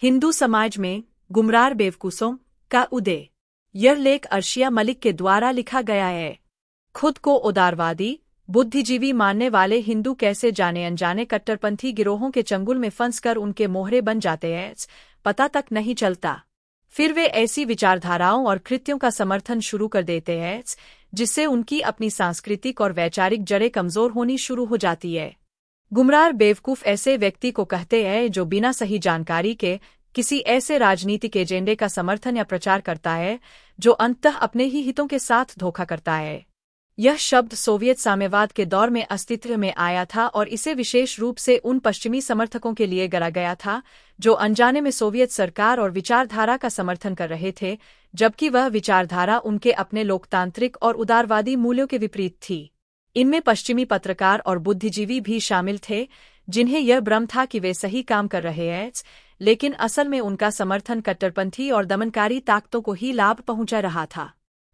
हिंदू समाज में गुमराह बेवकूफों का उदय। यह लेख अर्शिया मलिक के द्वारा लिखा गया है। खुद को उदारवादी, बुद्धिजीवी मानने वाले हिंदू कैसे जाने अनजाने कट्टरपंथी गिरोहों के चंगुल में फंसकर उनके मोहरे बन जाते हैं, पता तक नहीं चलता। फिर वे ऐसी विचारधाराओं और कृत्यों का समर्थन शुरू कर देते हैं जिससे उनकी अपनी सांस्कृतिक और वैचारिक जड़ें कमजोर होनी शुरू हो जाती है। गुमराह बेवकूफ ऐसे व्यक्ति को कहते हैं जो बिना सही जानकारी के किसी ऐसे राजनीतिक एजेंडे का समर्थन या प्रचार करता है जो अंततः अपने ही हितों के साथ धोखा करता है। यह शब्द सोवियत साम्यवाद के दौर में अस्तित्व में आया था और इसे विशेष रूप से उन पश्चिमी समर्थकों के लिए गढ़ा गया था जो अनजाने में सोवियत सरकार और विचारधारा का समर्थन कर रहे थे, जबकि वह विचारधारा उनके अपने लोकतांत्रिक और उदारवादी मूल्यों के विपरीत थी। इनमें पश्चिमी पत्रकार और बुद्धिजीवी भी शामिल थे जिन्हें यह भ्रम था कि वे सही काम कर रहे हैं, लेकिन असल में उनका समर्थन कट्टरपंथी और दमनकारी ताकतों को ही लाभ पहुंचा रहा था।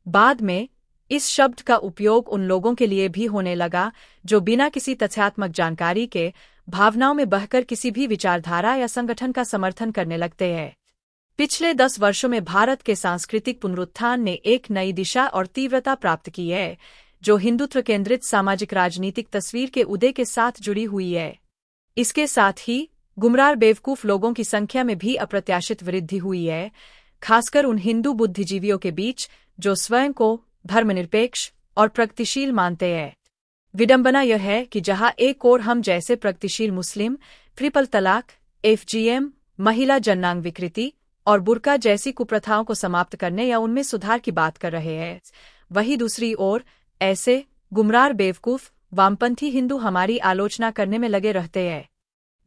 बाद में इस शब्द का उपयोग उन लोगों के लिए भी होने लगा जो बिना किसी तथ्यात्मक जानकारी के भावनाओं में बहकर किसी भी विचारधारा या संगठन का समर्थन करने लगते हैं। पिछले 10 वर्षों में भारत के सांस्कृतिक पुनरुत्थान ने एक नई दिशा और तीव्रता प्राप्त की है जो हिंदुत्व केंद्रित सामाजिक राजनीतिक तस्वीर के उदय के साथ जुड़ी हुई है। इसके साथ ही गुमराह बेवकूफ लोगों की संख्या में भी अप्रत्याशित वृद्धि हुई है, खासकर उन हिंदू बुद्धिजीवियों के बीच जो स्वयं को धर्मनिरपेक्ष और प्रगतिशील मानते हैं। विडंबना यह है कि जहां एक ओर हम जैसे प्रगतिशील मुस्लिम ट्रिपल तलाक, FGM, महिला जननांग विकृति और बुर्का जैसी कुप्रथाओं को समाप्त करने या उनमें सुधार की बात कर रहे हैं, वहीं दूसरी ओर ऐसे गुमराह बेवकूफ वामपंथी हिंदू हमारी आलोचना करने में लगे रहते हैं।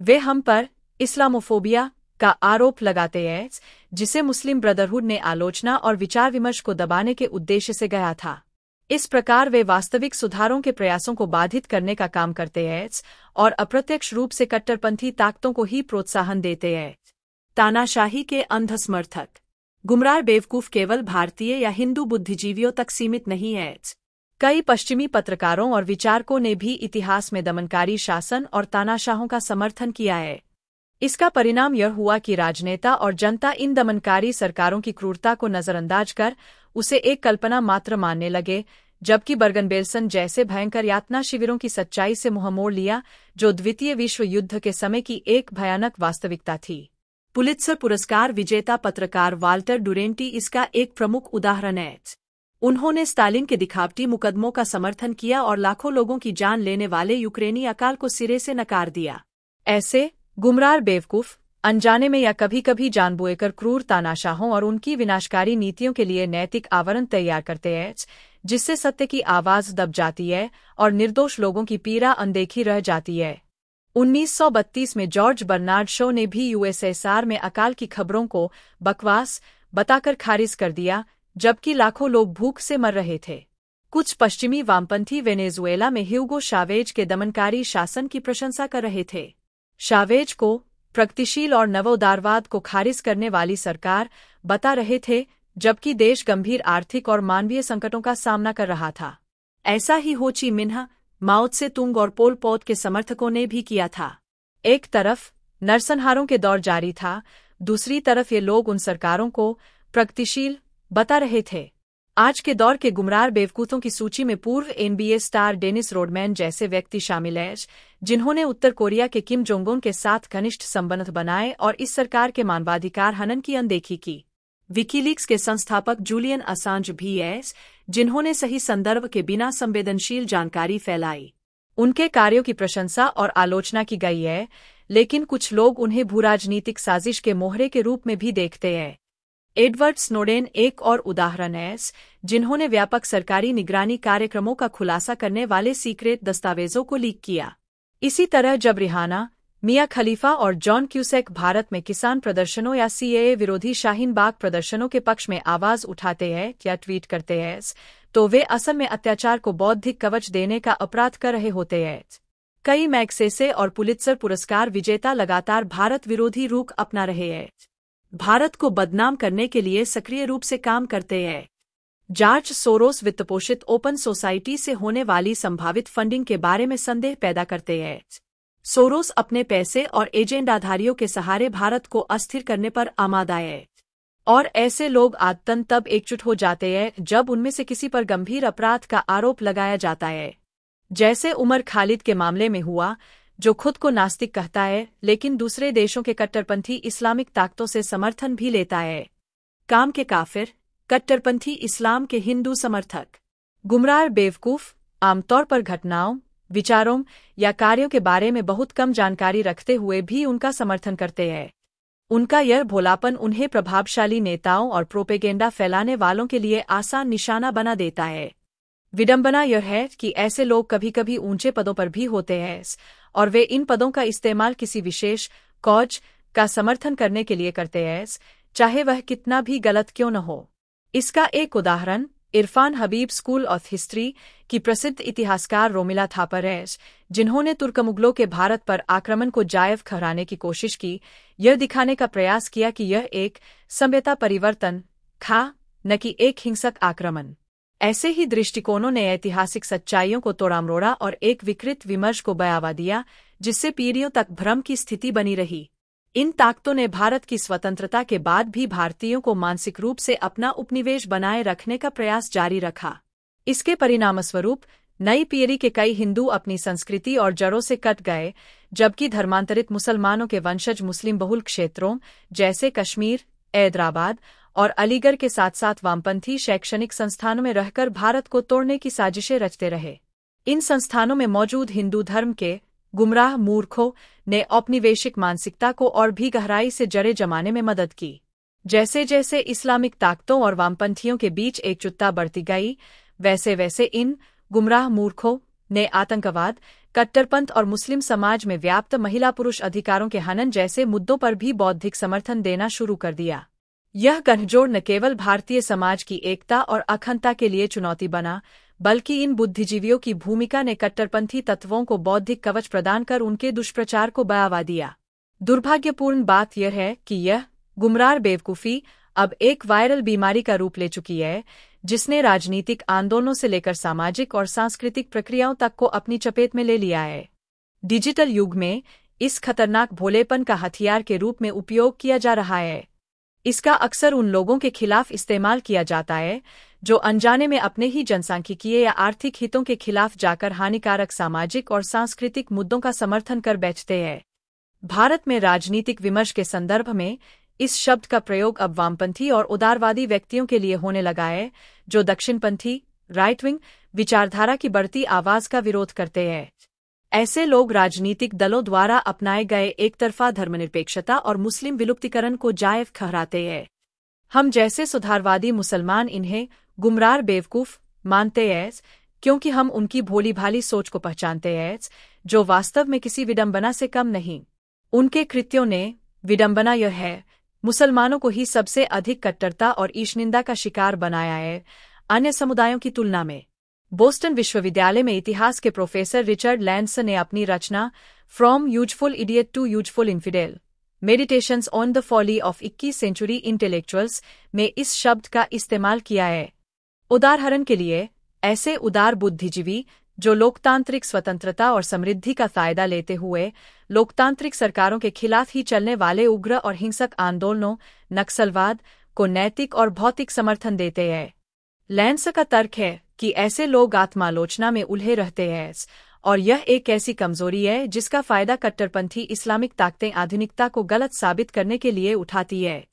वे हम पर इस्लामोफोबिया का आरोप लगाते हैं जिसे मुस्लिम ब्रदरहुड ने आलोचना और विचार विमर्श को दबाने के उद्देश्य से गया था। इस प्रकार वे वास्तविक सुधारों के प्रयासों को बाधित करने का काम करते हैं और अप्रत्यक्ष रूप से कट्टरपंथी ताकतों को ही प्रोत्साहन देते हैं। तानाशाही के अंध समर्थक। गुमराह बेवकूफ केवल भारतीय या हिंदू बुद्धिजीवियों तक सीमित नहीं है। कई पश्चिमी पत्रकारों और विचारकों ने भी इतिहास में दमनकारी शासन और तानाशाहों का समर्थन किया है। इसका परिणाम यह हुआ कि राजनेता और जनता इन दमनकारी सरकारों की क्रूरता को नजरअंदाज कर उसे एक कल्पना मात्र मानने लगे, जबकि बर्गन-बेल्सन जैसे भयंकर यातना शिविरों की सच्चाई से मुंह मोड़ लिया जो द्वितीय विश्व युद्ध के समय की एक भयानक वास्तविकता थी। पुलित्जर पुरस्कार विजेता पत्रकार वाल्टर डुरेंटी इसका एक प्रमुख उदाहरण है। उन्होंने स्टालिन के दिखावटी मुकदमों का समर्थन किया और लाखों लोगों की जान लेने वाले यूक्रेनी अकाल को सिरे से नकार दिया। ऐसे गुमराह बेवकूफ अनजाने में या कभी कभी जानबूझकर क्रूर तानाशाहों और उनकी विनाशकारी नीतियों के लिए नैतिक आवरण तैयार करते हैं जिससे सत्य की आवाज दब जाती है और निर्दोष लोगों की पीड़ा अनदेखी रह जाती है। 1932 में जॉर्ज बर्नार्ड शो ने भी USSR में अकाल की खबरों को बकवास बताकर खारिज कर दिया, जबकि लाखों लोग भूख से मर रहे थे। कुछ पश्चिमी वामपंथी वेनेजुएला में ह्यूगो शावेज के दमनकारी शासन की प्रशंसा कर रहे थे। शावेज को प्रगतिशील और नवोदारवाद को खारिज करने वाली सरकार बता रहे थे, जबकि देश गंभीर आर्थिक और मानवीय संकटों का सामना कर रहा था। ऐसा ही हो ची मिन्ह, माओ त्से तुंग और पोल पोत के समर्थकों ने भी किया था। एक तरफ नरसंहारों के दौर जारी था, दूसरी तरफ ये लोग उन सरकारों को प्रगतिशील बता रहे थे। आज के दौर के गुमराह बेवकूफों की सूची में पूर्व NBA स्टार डेनिस रोडमैन जैसे व्यक्ति शामिल हैं जिन्होंने उत्तर कोरिया के किम जोंग उन के साथ घनिष्ठ संबंध बनाए और इस सरकार के मानवाधिकार हनन की अनदेखी की। विकीलीक्स के संस्थापक जूलियन असांज भी हैं जिन्होंने सही संदर्भ के बिना संवेदनशील जानकारी फैलाई। उनके कार्यों की प्रशंसा और आलोचना की गई है, लेकिन कुछ लोग उन्हें भूराजनीतिक साजिश के मोहरे के रूप में भी देखते हैं। एडवर्ड स्नोडेन एक और उदाहरण है जिन्होंने व्यापक सरकारी निगरानी कार्यक्रमों का खुलासा करने वाले सीक्रेट दस्तावेजों को लीक किया। इसी तरह जब रिहाना, मिया खलीफा और जॉन क्यूसेक भारत में किसान प्रदर्शनों या CAA विरोधी शाहीन बाग प्रदर्शनों के पक्ष में आवाज उठाते हैं या ट्वीट करते हैं, तो वे असल में अत्याचार को बौद्धिक कवच देने का अपराध कर रहे होते हैं। कई मैग्सेसे और पुलित्जर पुरस्कार विजेता लगातार भारत विरोधी रुख अपना रहे हैं, भारत को बदनाम करने के लिए सक्रिय रूप से काम करते हैं। जॉर्ज सोरोस वित्तपोषित ओपन सोसाइटी से होने वाली संभावित फंडिंग के बारे में संदेह पैदा करते हैं। सोरोस अपने पैसे और एजेंडाधारियों के सहारे भारत को अस्थिर करने पर आमादा है। और ऐसे लोग आदतन तब एकजुट हो जाते हैं जब उनमें से किसी पर गंभीर अपराध का आरोप लगाया जाता है, जैसे उमर खालिद के मामले में हुआ, जो खुद को नास्तिक कहता है लेकिन दूसरे देशों के कट्टरपंथी इस्लामिक ताकतों से समर्थन भी लेता है। काम के काफिर, कट्टरपंथी इस्लाम के हिंदू समर्थक, गुमराह बेवकूफ, आमतौर पर घटनाओं, विचारों या कार्यों के बारे में बहुत कम जानकारी रखते हुए भी उनका समर्थन करते हैं। उनका यह भोलापन उन्हें प्रभावशाली नेताओं और प्रोपेगेंडा फैलाने वालों के लिए आसान निशाना बना देता है। विडंबना यह है कि ऐसे लोग कभी कभी ऊंचे पदों पर भी होते हैं और वे इन पदों का इस्तेमाल किसी विशेष कॉज का समर्थन करने के लिए करते हैं, चाहे वह कितना भी गलत क्यों न हो। इसका एक उदाहरण Irfan Habib school of history की प्रसिद्ध इतिहासकार रोमिला थापर है, जिन्होंने तुर्क मुगलों के भारत पर आक्रमण को जायज ठहराने की कोशिश की, यह दिखाने का प्रयास किया कि यह एक सभ्यता परिवर्तन था, न कि एक हिंसक आक्रमण। ऐसे ही दृष्टिकोणों ने ऐतिहासिक सच्चाइयों को तोड़मरोड़ा और एक विकृत विमर्श को बढ़ावा दिया, जिससे पीढ़ियों तक भ्रम की स्थिति बनी रही। इन ताकतों ने भारत की स्वतंत्रता के बाद भी भारतीयों को मानसिक रूप से अपना उपनिवेश बनाए रखने का प्रयास जारी रखा। इसके परिणामस्वरूप नई पीढ़ी के कई हिंदू अपनी संस्कृति और जड़ों से कट गए, जबकि धर्मांतरित मुसलमानों के वंशज मुस्लिम बहुल क्षेत्रों जैसे कश्मीर, हैदराबाद और अलीगढ़ के साथ साथ वामपंथी शैक्षणिक संस्थानों में रहकर भारत को तोड़ने की साजिशें रचते रहे। इन संस्थानों में मौजूद हिंदू धर्म के गुमराह मूर्खों ने औपनिवेशिक मानसिकता को और भी गहराई से जड़ें जमाने में मदद की। जैसे जैसे इस्लामिक ताकतों और वामपंथियों के बीच एकजुटता बढ़ती गई, वैसे वैसे इन गुमराह मूर्खों ने आतंकवाद, कट्टरपंथ और मुस्लिम समाज में व्याप्त महिला पुरुष अधिकारों के हनन जैसे मुद्दों पर भी बौद्धिक समर्थन देना शुरू कर दिया। यह गठजोड़ न केवल भारतीय समाज की एकता और अखंडता के लिए चुनौती बना, बल्कि इन बुद्धिजीवियों की भूमिका ने कट्टरपंथी तत्वों को बौद्धिक कवच प्रदान कर उनके दुष्प्रचार को बढ़ावा दिया। दुर्भाग्यपूर्ण बात यह है कि यह गुमराह बेवकूफ़ी अब एक वायरल बीमारी का रूप ले चुकी है, जिसने राजनीतिक आंदोलनों से लेकर सामाजिक और सांस्कृतिक प्रक्रियाओं तक को अपनी चपेट में ले लिया है। डिजिटल युग में इस खतरनाक भोलेपन का हथियार के रूप में उपयोग किया जा रहा है। इसका अक्सर उन लोगों के खिलाफ इस्तेमाल किया जाता है जो अनजाने में अपने ही जनसांख्यिकीय या आर्थिक हितों के खिलाफ जाकर हानिकारक सामाजिक और सांस्कृतिक मुद्दों का समर्थन कर बैठते हैं। भारत में राजनीतिक विमर्श के संदर्भ में इस शब्द का प्रयोग अब वामपंथी और उदारवादी व्यक्तियों के लिए होने लगा है, जो दक्षिणपंथी राइट विंग विचारधारा की बढ़ती आवाज का विरोध करते हैं। ऐसे लोग राजनीतिक दलों द्वारा अपनाए गए एकतरफा धर्मनिरपेक्षता और मुस्लिम विलुप्तीकरण को जायज ठहराते हैं। हम जैसे सुधारवादी मुसलमान इन्हें गुमराह बेवकूफ मानते हैं, क्योंकि हम उनकी भोली भाली सोच को पहचानते हैं, जो वास्तव में किसी विडंबना से कम नहीं। उनके कृत्यों ने विडंबना यह है, मुसलमानों को ही सबसे अधिक कट्टरता और ईशनिंदा का शिकार बनाया है, अन्य समुदायों की तुलना में। बोस्टन विश्वविद्यालय में इतिहास के प्रोफेसर रिचर्ड लैंडस ने अपनी रचना from useful idiot to useful infidel meditations on the folly of 21वीं सेंचुरी इंटेलेक्चुअल्स में इस शब्द का इस्तेमाल किया है। उदाहरण के लिए, ऐसे उदार बुद्धिजीवी जो लोकतांत्रिक स्वतंत्रता और समृद्धि का फायदा लेते हुए लोकतांत्रिक सरकारों के खिलाफ ही चलने वाले उग्र और हिंसक आंदोलनों, नक्सलवाद को नैतिक और भौतिक समर्थन देते हैं। लैंडस का तर्क है कि ऐसे लोग आत्मालोचना में उलझे रहते हैं और यह एक ऐसी कमजोरी है जिसका फायदा कट्टरपंथी इस्लामिक ताकतें आधुनिकता को गलत साबित करने के लिए उठाती है।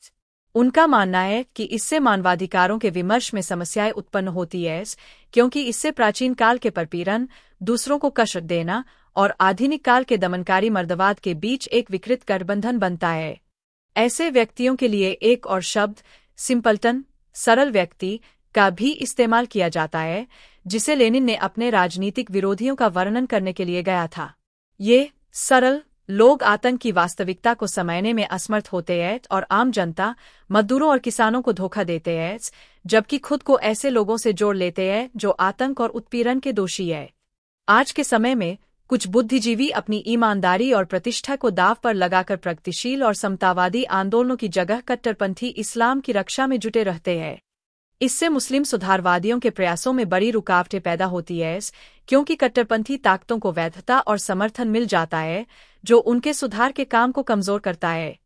उनका मानना है कि इससे मानवाधिकारों के विमर्श में समस्याएं उत्पन्न होती है, क्योंकि इससे प्राचीन काल के परपीड़न, दूसरों को कष्ट देना और आधुनिक काल के दमनकारी मर्दवाद के बीच एक विकृत गठबंधन बनता है। ऐसे व्यक्तियों के लिए एक और शब्द सिंपल्टन, सरल व्यक्ति का भी इस्तेमाल किया जाता है, जिसे लेनिन ने अपने राजनीतिक विरोधियों का वर्णन करने के लिए गया था। ये सरल लोग आतंक की वास्तविकता को समझने में असमर्थ होते हैं और आम जनता, मजदूरों और किसानों को धोखा देते हैं, जबकि खुद को ऐसे लोगों से जोड़ लेते हैं जो आतंक और उत्पीड़न के दोषी हैं। आज के समय में कुछ बुद्धिजीवी अपनी ईमानदारी और प्रतिष्ठा को दांव पर लगाकर प्रगतिशील और समतावादी आंदोलनों की जगह कट्टरपंथी इस्लाम की रक्षा में जुटे रहते हैं। इससे मुस्लिम सुधारवादियों के प्रयासों में बड़ी रुकावटें पैदा होती है, क्योंकि कट्टरपंथी ताकतों को वैधता और समर्थन मिल जाता है जो उनके सुधार के काम को कमजोर करता है।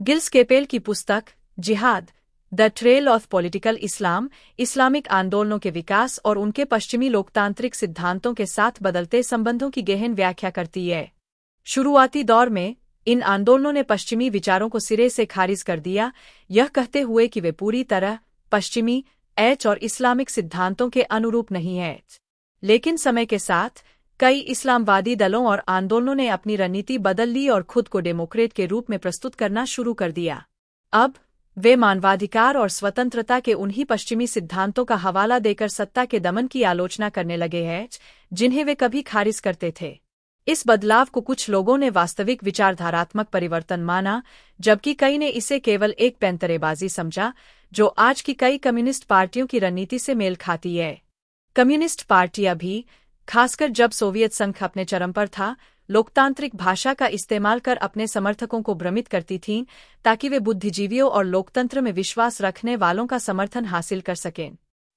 गिल स्केपेल की पुस्तक जिहाद the trail of political Islam Islamic आंदोलनों के विकास और उनके पश्चिमी लोकतांत्रिक सिद्धांतों के साथ बदलते संबंधों की गहन व्याख्या करती है। शुरुआती दौर में इन आंदोलनों ने पश्चिमी विचारों को सिरे से खारिज कर दिया, यह कहते हुए कि वे पूरी तरह पश्चिमी और इस्लामिक सिद्धांतों के अनुरूप नहीं है। लेकिन समय के साथ कई इस्लामवादी दलों और आंदोलनों ने अपनी रणनीति बदल ली और खुद को डेमोक्रेट के रूप में प्रस्तुत करना शुरू कर दिया। अब वे मानवाधिकार और स्वतंत्रता के उन्हीं पश्चिमी सिद्धांतों का हवाला देकर सत्ता के दमन की आलोचना करने लगे हैं जिन्हें वे कभी खारिज करते थे। इस बदलाव को कुछ लोगों ने वास्तविक विचारधारात्मक परिवर्तन माना, जबकि कई ने इसे केवल एक पैंतरेबाजी समझा जो आज की कई कम्युनिस्ट पार्टियों की रणनीति से मेल खाती है। कम्युनिस्ट पार्टियां भी, खासकर जब सोवियत संघ अपने चरम पर था, लोकतांत्रिक भाषा का इस्तेमाल कर अपने समर्थकों को भ्रमित करती थीं ताकि वे बुद्धिजीवियों और लोकतंत्र में विश्वास रखने वालों का समर्थन हासिल कर सकें।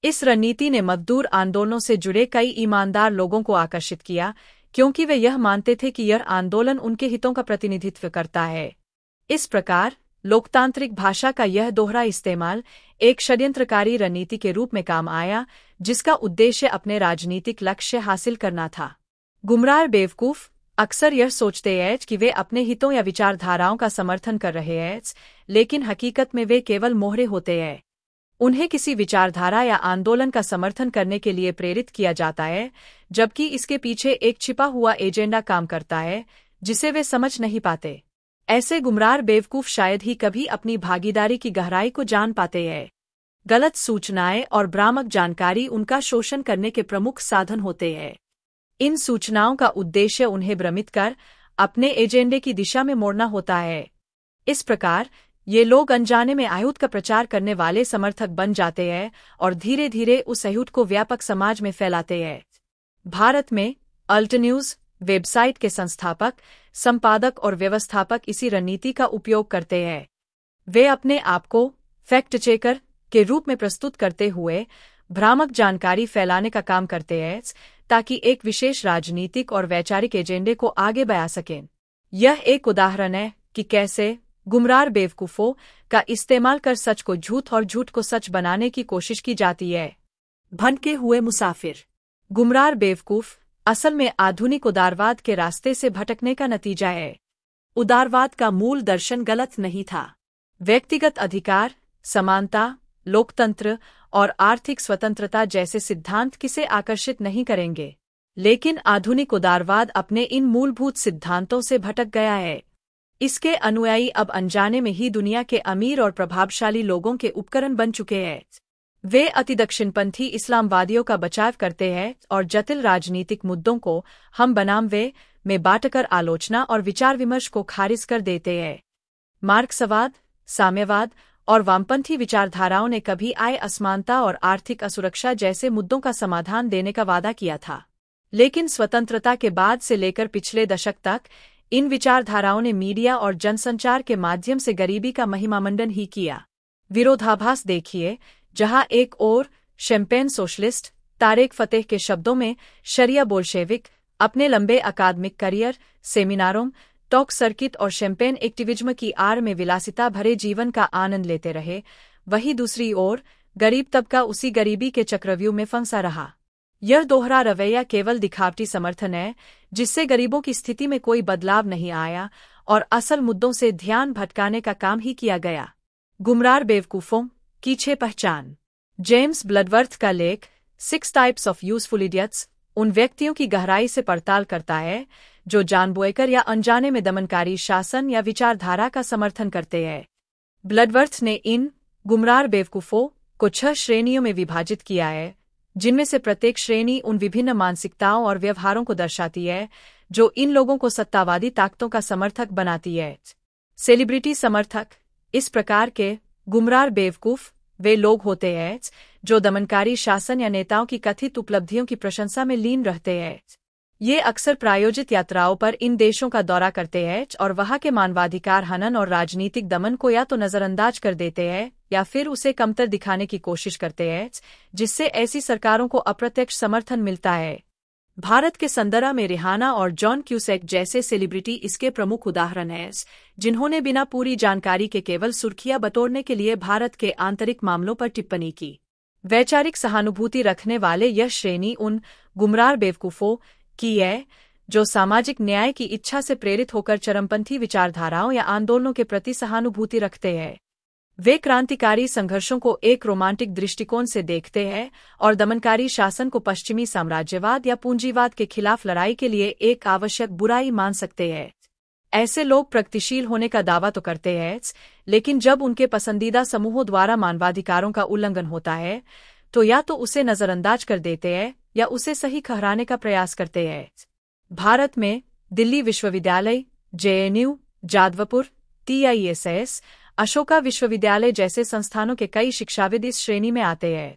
इस रणनीति ने मजदूर आंदोलनों से जुड़े कई ईमानदार लोगों को आकर्षित किया, क्योंकि वे यह मानते थे कि यह आंदोलन उनके हितों का प्रतिनिधित्व करता है। इस प्रकार लोकतांत्रिक भाषा का यह दोहरा इस्तेमाल एक षड्यंत्रकारी रणनीति के रूप में काम आया, जिसका उद्देश्य अपने राजनीतिक लक्ष्य हासिल करना था। गुमराह बेवकूफ अक्सर यह सोचते हैं कि वे अपने हितों या विचारधाराओं का समर्थन कर रहे हैं, लेकिन हकीकत में वे केवल मोहरे होते हैं। उन्हें किसी विचारधारा या आंदोलन का समर्थन करने के लिए प्रेरित किया जाता है, जबकि इसके पीछे एक छिपा हुआ एजेंडा काम करता है जिसे वे समझ नहीं पाते। ऐसे गुमराह बेवकूफ शायद ही कभी अपनी भागीदारी की गहराई को जान पाते हैं। गलत सूचनाएं और भ्रामक जानकारी उनका शोषण करने के प्रमुख साधन होते हैं। इन सूचनाओं का उद्देश्य उन्हें भ्रमित कर अपने एजेंडे की दिशा में मोड़ना होता है। इस प्रकार ये लोग अनजाने में अयहूद का प्रचार करने वाले समर्थक बन जाते हैं और धीरे धीरे उस अयहूद को व्यापक समाज में फैलाते हैं। भारत में अल्टन्यूज वेबसाइट के संस्थापक, संपादक और व्यवस्थापक इसी रणनीति का उपयोग करते हैं। वे अपने आप को फैक्ट चेकर के रूप में प्रस्तुत करते हुए भ्रामक जानकारी फैलाने का काम करते हैं ताकि एक विशेष राजनीतिक और वैचारिक एजेंडे को आगे बढ़ा सकें। यह एक उदाहरण है कि कैसे गुमराह बेवकूफों का इस्तेमाल कर सच को झूठ और झूठ को सच बनाने की कोशिश की जाती है। भटके हुए मुसाफिर। गुमराह बेवकूफ असल में आधुनिक उदारवाद के रास्ते से भटकने का नतीजा है। उदारवाद का मूल दर्शन गलत नहीं था। व्यक्तिगत अधिकार, समानता, लोकतंत्र और आर्थिक स्वतंत्रता जैसे सिद्धांत किसे आकर्षित नहीं करेंगे, लेकिन आधुनिक उदारवाद अपने इन मूलभूत सिद्धांतों से भटक गया है। इसके अनुयायी अब अनजाने में ही दुनिया के अमीर और प्रभावशाली लोगों के उपकरण बन चुके हैं। वे अतिदक्षिणपंथी इस्लामवादियों का बचाव करते हैं और जटिल राजनीतिक मुद्दों को हम बनाम वे में बांटकर आलोचना और विचार विमर्श को खारिज कर देते हैं। मार्क्सवाद, साम्यवाद और वामपंथी विचारधाराओं ने कभी आय असमानता और आर्थिक असुरक्षा जैसे मुद्दों का समाधान देने का वादा किया था, लेकिन स्वतंत्रता के बाद से लेकर पिछले दशक तक इन विचारधाराओं ने मीडिया और जनसंचार के माध्यम से गरीबी का महिमामंडन ही किया। विरोधाभास देखिए, जहां एक ओर शैंपेन सोशलिस्ट तारेक फतेह के शब्दों में शरिया बोल्शेविक अपने लंबे अकादमिक करियर, सेमिनारों, टॉक सर्किट और शैंपेन एक्टिविज्म की आड़ में विलासिता भरे जीवन का आनंद लेते रहे, वहीं दूसरी ओर गरीब तबका उसी गरीबी के चक्रव्यूह में फंसा रहा। यह दोहरा रवैया केवल दिखावटी समर्थन है जिससे गरीबों की स्थिति में कोई बदलाव नहीं आया और असल मुद्दों से ध्यान भटकाने का काम ही किया गया। गुमराह बेवकूफों की 6 पहचान। जेम्स ब्लडवर्थ का लेख 6 टाइप्स ऑफ यूजफुल इडियट्स उन व्यक्तियों की गहराई से पड़ताल करता है जो जानबूझकर या अनजाने में दमनकारी शासन या विचारधारा का समर्थन करते हैं। ब्लडवर्थ ने इन गुमराह बेवकूफों को 6 श्रेणियों में विभाजित किया है, जिनमें से प्रत्येक श्रेणी उन विभिन्न मानसिकताओं और व्यवहारों को दर्शाती है जो इन लोगों को सत्तावादी ताकतों का समर्थक बनाती है। सेलिब्रिटी समर्थक। इस प्रकार के गुमराह बेवकूफ वे लोग होते हैं जो दमनकारी शासन या नेताओं की कथित उपलब्धियों की प्रशंसा में लीन रहते हैं। ये अक्सर प्रायोजित यात्राओं पर इन देशों का दौरा करते हैं और वहां के मानवाधिकार हनन और राजनीतिक दमन को या तो नजरअंदाज कर देते हैं या फिर उसे कमतर दिखाने की कोशिश करते हैं, जिससे ऐसी सरकारों को अप्रत्यक्ष समर्थन मिलता है। भारत के संदर्भ में रिहाना और जॉन क्यूसेक जैसे सेलिब्रिटी इसके प्रमुख उदाहरण हैं, जिन्होंने बिना पूरी जानकारी के केवल सुर्खियां बटोरने के लिए भारत के आंतरिक मामलों पर टिप्पणी की। वैचारिक सहानुभूति रखने वाले यह श्रेणी उन गुमराह बेवकूफों की है जो सामाजिक न्याय की इच्छा से प्रेरित होकर चरमपंथी विचारधाराओं या आंदोलनों के प्रति सहानुभूति रखते हैं। वे क्रांतिकारी संघर्षों को एक रोमांटिक दृष्टिकोण से देखते हैं और दमनकारी शासन को पश्चिमी साम्राज्यवाद या पूंजीवाद के खिलाफ लड़ाई के लिए एक आवश्यक बुराई मान सकते हैं। ऐसे लोग प्रगतिशील होने का दावा तो करते हैं, लेकिन जब उनके पसंदीदा समूहों द्वारा मानवाधिकारों का उल्लंघन होता है तो या तो उसे नजरअंदाज कर देते हैं या उसे सही ठहराने का प्रयास करते हैं। भारत में दिल्ली विश्वविद्यालय, जेएनयू, जादवपुर, TISS, अशोका विश्वविद्यालय जैसे संस्थानों के कई शिक्षाविद इस श्रेणी में आते हैं।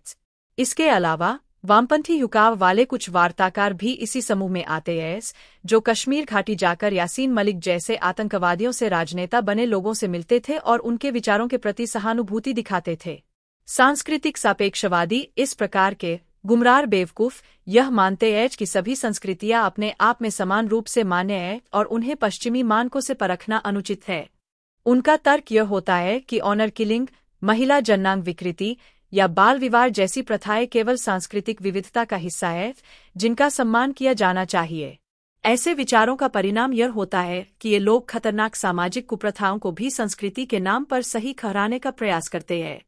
इसके अलावा वामपंथी झुकाव वाले कुछ वार्ताकार भी इसी समूह में आते हैं, जो कश्मीर घाटी जाकर यासीन मलिक जैसे आतंकवादियों से राजनेता बने लोगों से मिलते थे और उनके विचारों के प्रति सहानुभूति दिखाते थे। सांस्कृतिक सापेक्षवादी इस प्रकार के गुमराह बेवकूफ यह मानते हैं कि सभी संस्कृतियां अपने आप में समान रूप से मान्य हैं और उन्हें पश्चिमी मानकों से परखना अनुचित है। उनका तर्क यह होता है कि ऑनर किलिंग, महिला जन्नांग विकृति या बाल विवाह जैसी प्रथाएं केवल सांस्कृतिक विविधता का हिस्सा है जिनका सम्मान किया जाना चाहिए। ऐसे विचारों का परिणाम यह होता है कि ये लोग खतरनाक सामाजिक कुप्रथाओं को भी संस्कृति के नाम पर सही ठहराने का प्रयास करते हैं।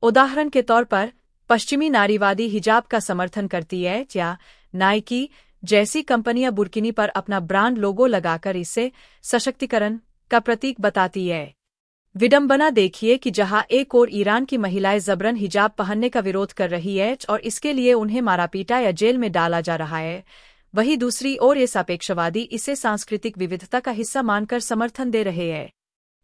उदाहरण के तौर पर पश्चिमी नारीवादी हिजाब का समर्थन करती है या नाइकी जैसी कंपनियां बुर्किनी पर अपना ब्रांड लोगो लगाकर इसे सशक्तिकरण का प्रतीक बताती है। विडंबना देखिए कि जहां एक ओर ईरान की महिलाएं जबरन हिजाब पहनने का विरोध कर रही है और इसके लिए उन्हें मारा पीटा या जेल में डाला जा रहा है, वहीं दूसरी ओर ये सापेक्षवादी इसे सांस्कृतिक विविधता का हिस्सा मानकर समर्थन दे रहे हैं।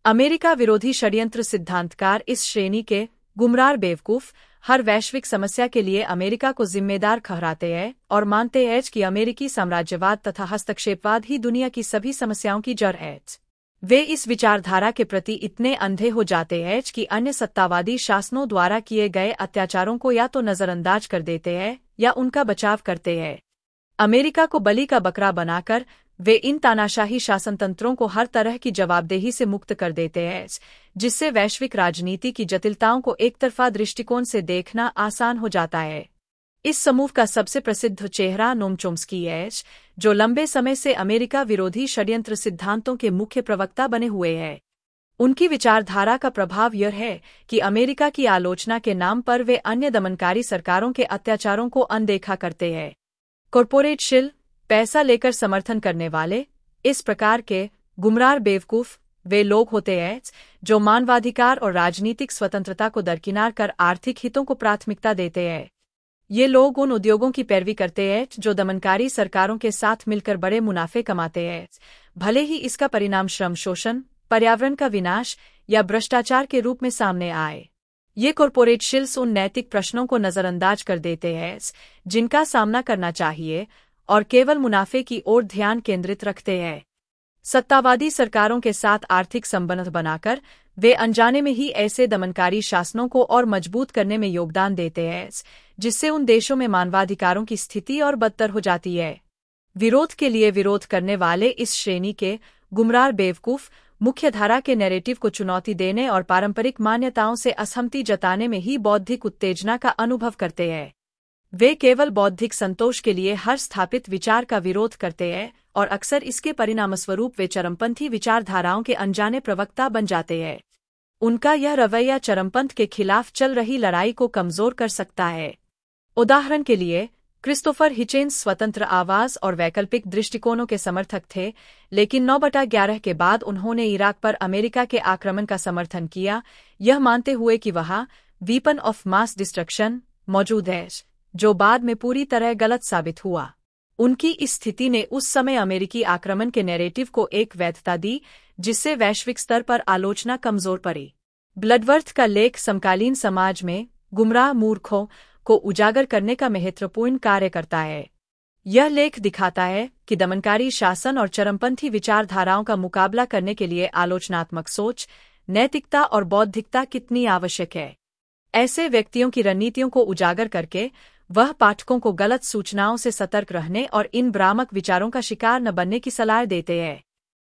अमेरिका विरोधी षड्यंत्र सिद्धांतकार इस श्रेणी के गुमराह बेवकूफ हर वैश्विक समस्या के लिए अमेरिका को जिम्मेदार ठहराते हैं और मानते हैं कि अमेरिकी साम्राज्यवाद तथा हस्तक्षेपवाद ही दुनिया की सभी समस्याओं की जड़ है। वे इस विचारधारा के प्रति इतने अंधे हो जाते हैं कि अन्य सत्तावादी शासनों द्वारा किए गए अत्याचारों को या तो नजरअंदाज कर देते हैं या उनका बचाव करते हैं। अमेरिका को बलि का बकरा बनाकर वे इन तानाशाही शासनतंत्रों को हर तरह की जवाबदेही से मुक्त कर देते हैं, जिससे वैश्विक राजनीति की जटिलताओं को एकतरफा दृष्टिकोण से देखना आसान हो जाता है। इस समूह का सबसे प्रसिद्ध चेहरा नोम चोम्स्की है, जो लंबे समय से अमेरिका विरोधी षड्यंत्र सिद्धांतों के मुख्य प्रवक्ता बने हुए हैं। उनकी विचारधारा का प्रभाव यह है कि अमेरिका की आलोचना के नाम पर वे अन्य दमनकारी सरकारों के अत्याचारों को अनदेखा करते हैं। कॉरपोरेट शिल पैसा लेकर समर्थन करने वाले इस प्रकार के गुमराह बेवकूफ वे लोग होते हैं जो मानवाधिकार और राजनीतिक स्वतंत्रता को दरकिनार कर आर्थिक हितों को प्राथमिकता देते हैं। ये लोग उन उद्योगों की पैरवी करते हैं जो दमनकारी सरकारों के साथ मिलकर बड़े मुनाफे कमाते हैं, भले ही इसका परिणाम श्रम शोषण, पर्यावरण का विनाश या भ्रष्टाचार के रूप में सामने आए। ये कॉरपोरेट शिल्स उन नैतिक प्रश्नों को नजरअंदाज कर देते हैं जिनका सामना करना चाहिए और केवल मुनाफे की ओर ध्यान केंद्रित रखते हैं। सत्तावादी सरकारों के साथ आर्थिक संबंध बनाकर वे अनजाने में ही ऐसे दमनकारी शासनों को और मजबूत करने में योगदान देते हैं, जिससे उन देशों में मानवाधिकारों की स्थिति और बदतर हो जाती है। विरोध के लिए विरोध करने वाले इस श्रेणी के गुमराह बेवकूफ मुख्यधारा के नैरेटिव को चुनौती देने और पारंपरिक मान्यताओं से असहमति जताने में ही बौद्धिक उत्तेजना का अनुभव करते हैं। वे केवल बौद्धिक संतोष के लिए हर स्थापित विचार का विरोध करते हैं और अक्सर इसके परिणामस्वरूप वे चरमपंथी विचारधाराओं के अनजाने प्रवक्ता बन जाते हैं। उनका यह रवैया चरमपंथ के खिलाफ चल रही लड़ाई को कमजोर कर सकता है। उदाहरण के लिए क्रिस्टोफर हिचेन्स स्वतंत्र आवाज और वैकल्पिक दृष्टिकोणों के समर्थक थे, लेकिन 9/11 के बाद उन्होंने इराक पर अमेरिका के आक्रमण का समर्थन किया, यह मानते हुए कि वहां वीपन ऑफ मास डिस्ट्रक्शन मौजूद है, जो बाद में पूरी तरह गलत साबित हुआ। उनकी इस स्थिति ने उस समय अमेरिकी आक्रमण के नैरेटिव को एक वैधता दी, जिससे वैश्विक स्तर पर आलोचना कमजोर पड़ी। ब्लडवर्थ का लेख समकालीन समाज में गुमराह मूर्खों को उजागर करने का महत्वपूर्ण कार्य करता है। यह लेख दिखाता है कि दमनकारी शासन और चरमपंथी विचारधाराओं का मुकाबला करने के लिए आलोचनात्मक सोच, नैतिकता और बौद्धिकता कितनी आवश्यक है। ऐसे व्यक्तियों की रणनीतियों को उजागर करके वह पाठकों को गलत सूचनाओं से सतर्क रहने और इन भ्रामक विचारों का शिकार न बनने की सलाह देते हैं।